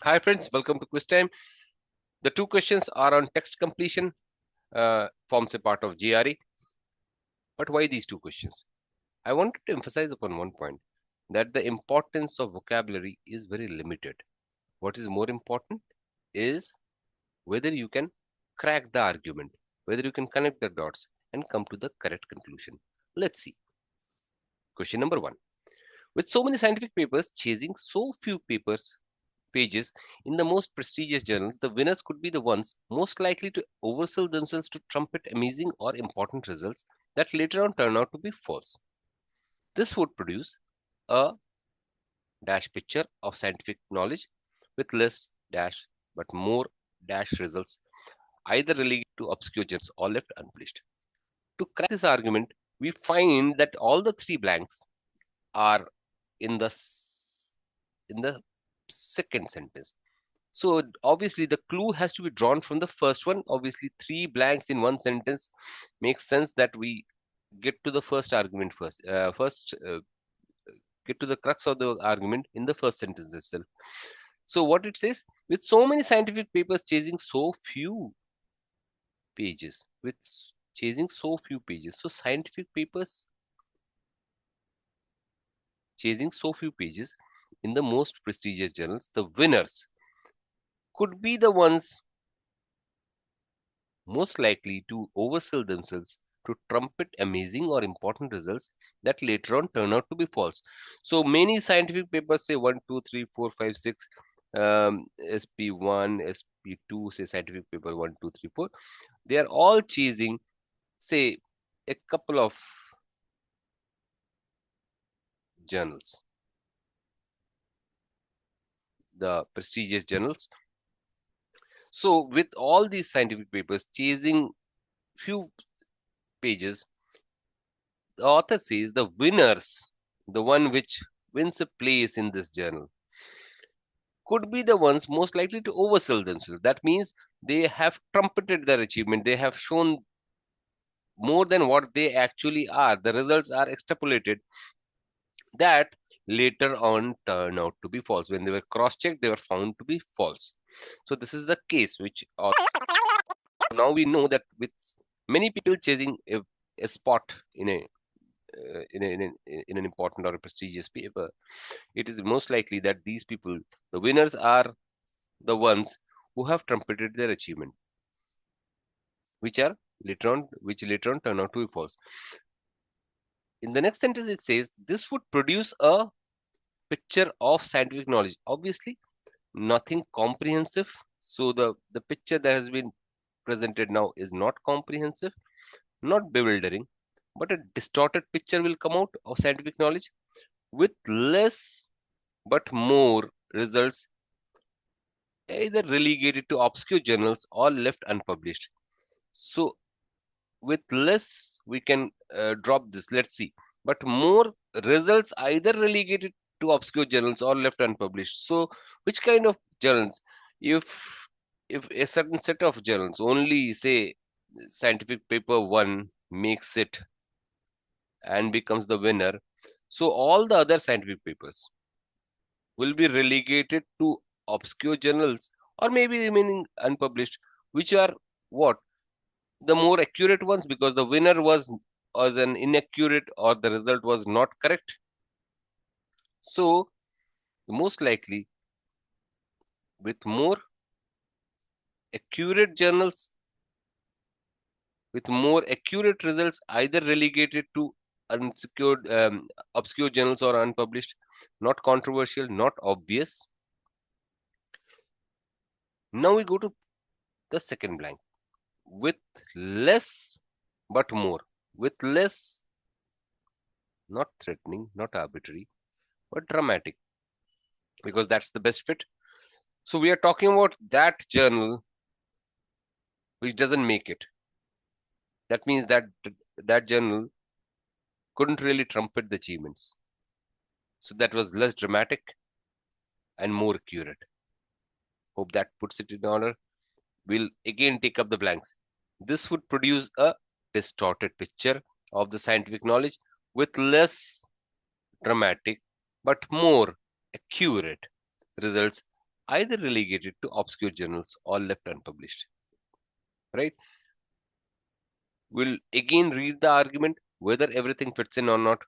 Hi friends, welcome to quiz time. The two questions are on text completion, forms a part of GRE. But why these two questions? I wanted to emphasize upon one point that the importance of vocabulary is very limited. What is more important is whether you can crack the argument, whether you can connect the dots and come to the correct conclusion. Let's see. Question number one. With so many scientific papers chasing so few pages in the most prestigious journals, the winners could be the ones most likely to oversell themselves to trumpet amazing or important results that later on turn out to be false. This would produce a dash picture of scientific knowledge with less dash but more dash results, either relegated to obscure journals or left unpublished. To crack this argument, we find that all the three blanks are in the second sentence. So obviously the clue has to be drawn from the first one. Obviously, three blanks in one sentence makes sense that we get to the first argument first. Get to the crux of the argument in the first sentence itself. So what it says, with so many scientific papers chasing so few pages, chasing so few pages. So scientific papers chasing so few pages in the most prestigious journals, the winners could be the ones most likely to oversell themselves to trumpet amazing or important results that later on turn out to be false. So many scientific papers say 1, 2, 3, 4, 5, 6, SP1, SP2, say scientific paper 1, 2, 3, 4. They are all chasing, say, a couple of journals, the prestigious journals. So with all these scientific papers chasing few pages, the author says the winners, the one which wins a place in this journal, could be the ones most likely to oversell themselves. That means they have trumpeted their achievement. They have shown more than what they actually are. The results are extrapolated that later on turn out to be false. When they were cross-checked, they were found to be false. So this is the case which now we know that with many people chasing a spot in in an important or a prestigious paper, it is most likely that these people, the winners, are the ones who have trumpeted their achievement, which later on turn out to be false. In the next sentence, it says this would produce a picture of scientific knowledge. Obviously, nothing comprehensive. So the picture that has been presented now is not comprehensive, not bewildering, but a distorted picture will come out of scientific knowledge with less but more results either relegated to obscure journals or left unpublished. So with less, we can drop this. Let's see. But more results either relegated to obscure journals or left unpublished. So which kind of journals? If if a certain set of journals only say scientific paper one makes it and becomes the winner, so all the other scientific papers will be relegated to obscure journals or maybe remaining unpublished, which are what? The more accurate ones, because the winner was an inaccurate or the result was not correct. So most likely with more accurate journals, with more accurate results, either relegated to unsecured obscure journals or unpublished, not controversial, not obvious. Now we go to the second blank. With less but more. With less, not threatening, not arbitrary, but dramatic, because that's the best fit. So we are talking about that journal which doesn't make it. That means that that journal couldn't really trumpet the achievements. So that was less dramatic and more accurate. Hope that puts it in order. We'll again take up the blanks. This would produce a distorted picture of the scientific knowledge with less dramatic but more accurate results, either relegated to obscure journals or left unpublished. Right? We'll again read the argument whether everything fits in or not.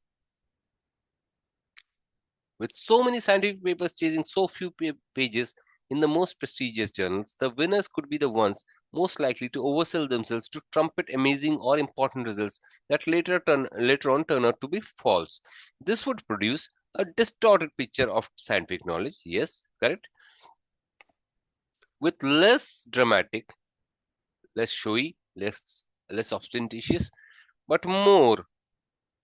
With so many scientific papers chasing so few pages in the most prestigious journals, the winners could be the ones most likely to oversell themselves to trumpet amazing or important results that later on turn out to be false. This would produce a distorted picture of scientific knowledge. Yes, correct. With less dramatic, less showy, less ostentatious, but more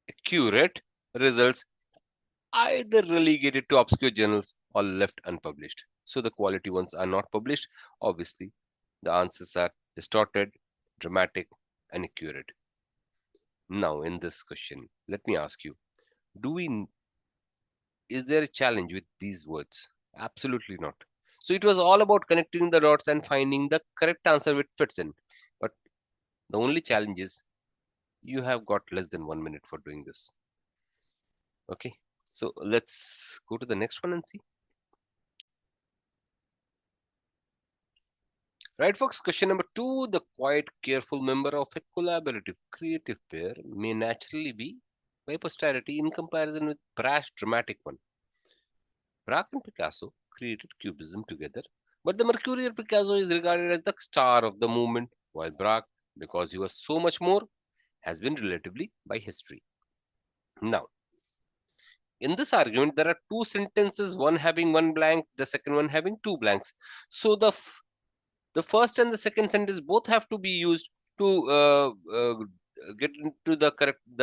accurate results either relegated to obscure journals or left unpublished. So the quality ones are not published. Obviously, the answers are distorted, dramatic, and accurate. Now, in this question, let me ask you: Do we? Is there a challenge with these words? Absolutely not. So it was all about connecting the dots and finding the correct answer which fits in. But the only challenge is you have got less than 1 minute for doing this. Okay. So let's go to the next one and see. Right, folks. Question number 2. The quiet, careful member of a collaborative, creative pair may naturally be, by posterity, in comparison with brash, dramatic one. Braque and Picasso created Cubism together, but the mercurial Picasso is regarded as the star of the movement, while Braque, because he was so much more, has been relatively by history. Now, in this argument, there are two sentences, one having one blank, the second one having two blanks. So the first and the second sentence both have to be used to get into the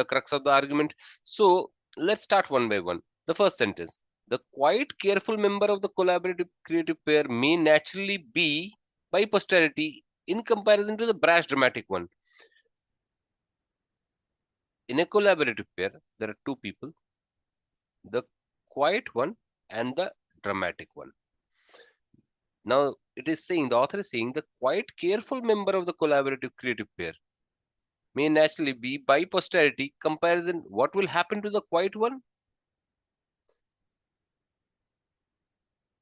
crux of the argument. So let's start one by one. The first sentence: the quiet, careful member of the collaborative creative pair may naturally be, by posterity, in comparison to the brash, dramatic one. In a collaborative pair, there are two people: the quiet one and the dramatic one. Now, the author is saying the quiet, careful member of the collaborative creative pair may naturally be, by posterity comparison. What will happen to the quiet one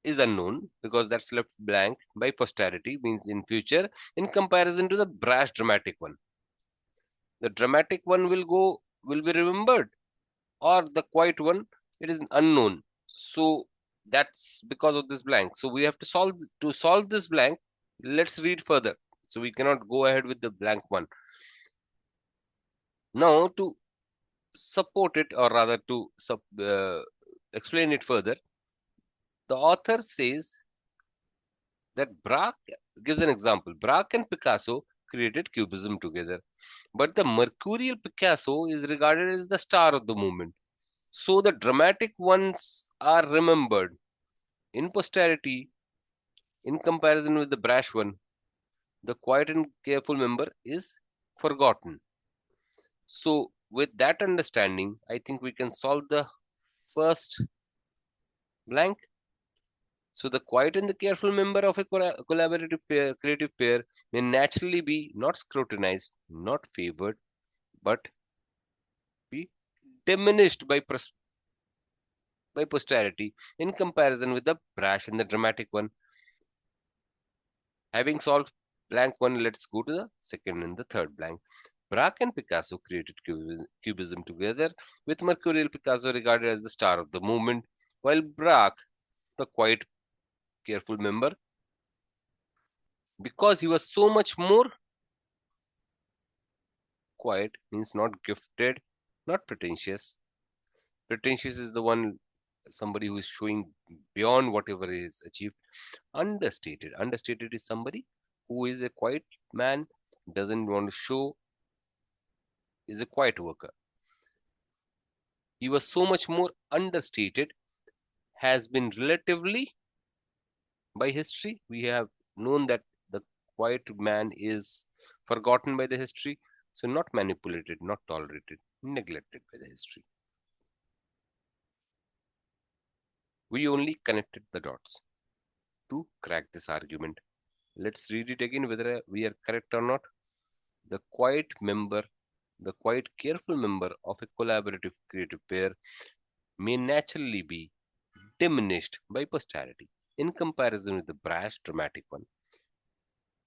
is unknown because that's left blank. By posterity means in future, in comparison to the brash, dramatic one. The dramatic one will be remembered, or the quiet one, it is unknown. So that's because of this blank. So we have to solve this blank. Let's read further. So we cannot go ahead with the blank one. Now, to support it, or rather to explain it further, the author says that Braque gives an example. Braque and Picasso created Cubism together, but the mercurial Picasso is regarded as the star of the movement. So the dramatic ones are remembered in posterity in comparison with the brash one. The quiet and careful member is forgotten. So with that understanding, I think we can solve the first blank. So the quiet and the careful member of a collaborative pair, creative pair may naturally be not scrutinized, not favored, but be diminished by posterity in comparison with the brash and the dramatic one. Having solved blank one, let's go to the second and the third blank. Braque and Picasso created Cubism together, with mercurial Picasso regarded as the star of the movement, while Braque, the quiet, careful member, because he was so much more quiet, means not gifted, not pretentious. Pretentious is the one, somebody who is showing beyond whatever is achieved. Understated. Understated is somebody who is a quiet man, doesn't want to show, is a quiet worker. He was so much more understated, has been relatively by history. We have known that the quiet man is forgotten by the history, so not manipulated, not tolerated, neglected by the history. We only connected the dots to crack this argument. Let's read it again whether we are correct or not. The quiet member, the quiet careful member of a collaborative creative pair may naturally be diminished by posterity. in comparison with the brash, dramatic one.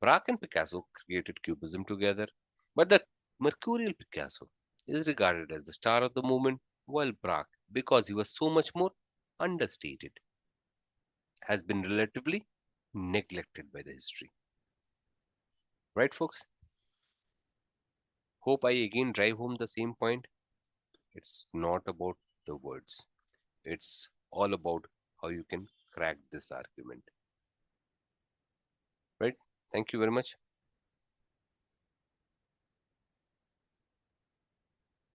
Braque and Picasso created Cubism together, but the mercurial Picasso is regarded as the star of the movement, while Braque, because he was so much more understated, has been relatively neglected by the history. Right, folks? Hope I again drive home the same point. It's not about the words, it's all about how you can crack this argument. Right? Thank you very much.